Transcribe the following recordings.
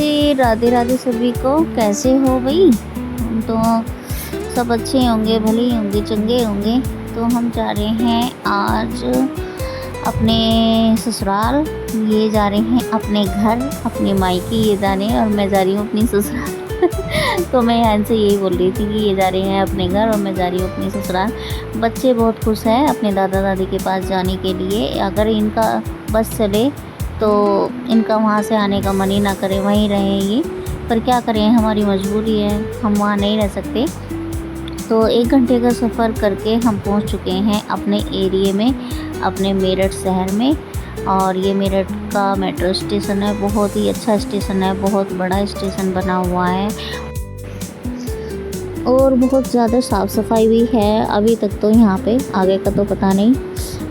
जी, राधे राधे सभी को। कैसे हो भाई? हम तो सब अच्छे होंगे, भले ही होंगे, चंगे होंगे। तो हम जा रहे हैं आज अपने ससुराल। ये जा रहे हैं अपने घर, अपने मायके ये जा रहे हैं, और मैं जा रही हूँ अपनी ससुराल। तो मैं यहाँ से यही बोल रही थी कि ये जा रहे हैं अपने घर और मैं जा रही हूँ अपनी ससुराल। बच्चे बहुत खुश हैं अपने दादा दादी के पास जाने के लिए। अगर इनका बस चले तो इनका वहाँ से आने का मन ही ना करे, वहीं रहें ये। पर क्या करें, हमारी मजबूरी है, हम वहाँ नहीं रह सकते। तो 1 घंटे का सफ़र करके हम पहुँच चुके हैं अपने एरिए में, अपने मेरठ शहर में। और ये मेरठ का मेट्रो स्टेशन है, बहुत ही अच्छा स्टेशन है, बहुत बड़ा स्टेशन बना हुआ है और बहुत ज़्यादा साफ़ सफाई भी है अभी तक तो यहाँ पे, आगे का तो पता नहीं।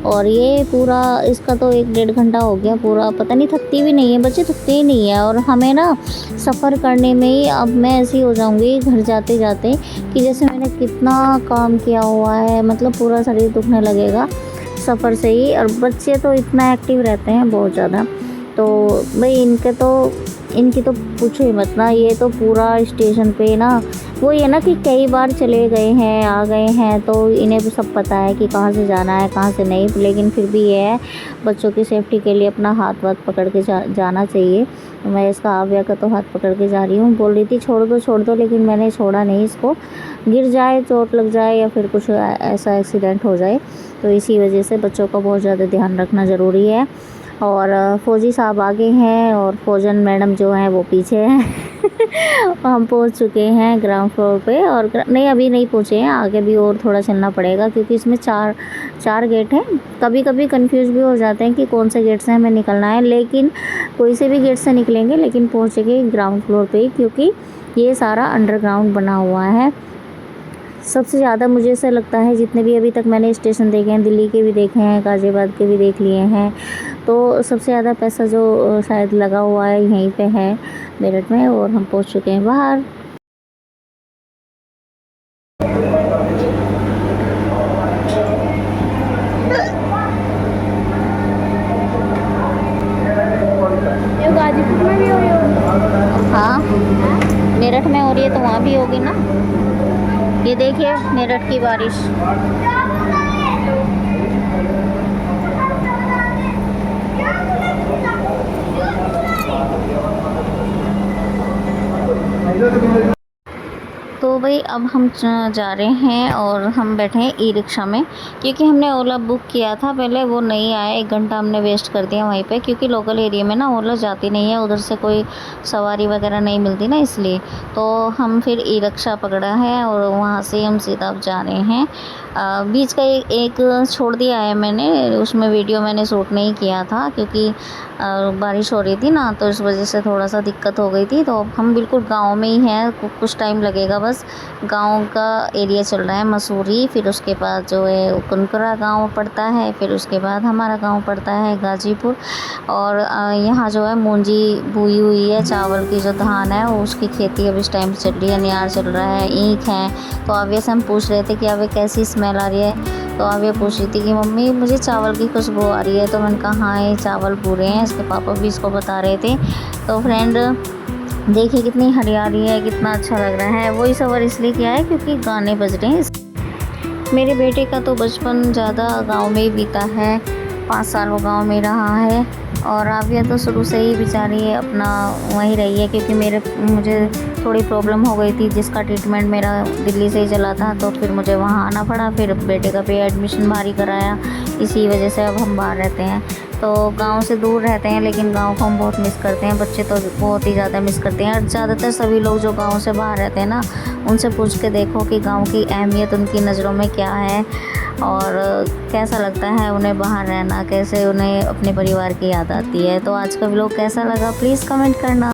और ये पूरा इसका तो 1-1.5 घंटा हो गया पूरा, पता नहीं थकती भी नहीं है, बच्चे थकते ही नहीं है। और हमें ना सफ़र करने में ही अब मैं ऐसी हो जाऊँगी घर जाते जाते कि जैसे मैंने कितना काम किया हुआ है, मतलब पूरा शरीर दुखने लगेगा सफ़र से ही। और बच्चे तो इतना एक्टिव रहते हैं बहुत ज़्यादा। तो भाई इनकी तो पूछो ही मत ना। ये तो पूरा स्टेशन पे ना वो ये ना कि कई बार चले गए हैं, आ गए हैं, तो इन्हें भी सब पता है कि कहाँ से जाना है कहाँ से नहीं। लेकिन फिर भी ये है, बच्चों की सेफ्टी के लिए अपना हाथ पकड़ के जाना चाहिए। मैं इसका आव्या का तो हाथ पकड़ के जा रही हूँ। बोल रही थी छोड़ दो, लेकिन मैंने छोड़ा नहीं इसको। गिर जाए, चोट लग जाए या फिर कुछ ऐसा एक्सीडेंट हो जाए, तो इसी वजह से बच्चों का बहुत ज़्यादा ध्यान रखना ज़रूरी है। और फ़ौजी साहब आगे हैं और फौजन मैडम जो हैं वो पीछे हैं। हम पहुंच चुके हैं ग्राउंड फ्लोर पे। और नहीं, अभी नहीं पहुंचे हैं, आगे भी और थोड़ा चलना पड़ेगा क्योंकि इसमें चार गेट हैं। कभी कभी कंफ्यूज भी हो जाते हैं कि कौन से गेट से हमें निकलना है, लेकिन कोई से भी गेट से निकलेंगे लेकिन पहुँचेंगे ग्राउंड फ्लोर पर, क्योंकि ये सारा अंडरग्राउंड बना हुआ है। सबसे ज़्यादा मुझे ऐसा लगता है, जितने भी अभी तक मैंने स्टेशन देखे हैं, दिल्ली के भी देखे हैं, गाज़ियाबाद के भी देख लिए हैं, तो सबसे ज़्यादा पैसा जो शायद लगा हुआ है यहीं पे है मेरठ में। और हम पहुंच चुके हैं बाहर। ये गाजीपुर में भी हो रही होगी। हाँ, मेरठ में हो रही है तो वहाँ भी होगी ना। ये देखिए मेरठ की बारिश। तो भाई अब हम जा रहे हैं और हम बैठे हैं ई रिक्शा में, क्योंकि हमने ओला बुक किया था पहले, वो नहीं आया। 1 घंटा हमने वेस्ट कर दिया वहीं पे, क्योंकि लोकल एरिया में ना ओला जाती नहीं है, उधर से कोई सवारी वगैरह नहीं मिलती ना, इसलिए। तो हम फिर ई रिक्शा पकड़ा है और वहाँ से हम सीधा अब जा रहे हैं। बीच का एक छोड़ दिया है मैंने, उसमें वीडियो मैंने शूट नहीं किया था क्योंकि बारिश हो रही थी ना, तो इस वजह से थोड़ा सा दिक्कत हो गई थी। तो अब हम बिल्कुल गांव में ही हैं, कुछ टाइम लगेगा बस। गांव का एरिया चल रहा है मसूरी, फिर उसके बाद जो है कुनकुरा गांव पड़ता है, फिर उसके बाद हमारा गांव पड़ता है गाजीपुर। और यहाँ जो है मूंजी बोई हुई है, चावल की जो धान है उसकी खेती अब इस टाइम चल रही है, नियार चल रहा है, ईख है। तो अब हम पूछ रहे थे कि अब कैसी स्मेल आ रही है, तो अब ये पूछ रही थी कि मम्मी मुझे चावल की खुशबू आ रही है। तो मैंने कहा हाँ, ये चावल पूरे हैं। इसके पापा भी इसको बता रहे थे। तो फ्रेंड देखिए कितनी हरियाली है, कितना अच्छा लग रहा है। वही सफ़र इसलिए किया है क्योंकि गाने बज रहे हैं। मेरे बेटे का तो बचपन ज़्यादा गांव में ही बीता है, 5 साल वो गांव में रहा है। और आविया तो शुरू से ही बेचारी अपना वहीं रही है, क्योंकि मुझे थोड़ी प्रॉब्लम हो गई थी जिसका ट्रीटमेंट मेरा दिल्ली से ही चला था, तो फिर मुझे वहाँ आना पड़ा। फिर बेटे का भी एडमिशन बाहर ही कराया, इसी वजह से अब हम बाहर रहते हैं। तो गांव से दूर रहते हैं, लेकिन गांव को हम बहुत मिस करते हैं। बच्चे तो बहुत ही ज़्यादा मिस करते हैं। और ज़्यादातर सभी लोग जो गांव से बाहर रहते हैं ना, उनसे पूछ के देखो कि गांव की अहमियत उनकी नज़रों में क्या है और कैसा लगता है उन्हें बाहर रहना, कैसे उन्हें अपने परिवार की याद आती है। तो आज का व्लॉग कैसा लगा प्लीज़ कमेंट करना।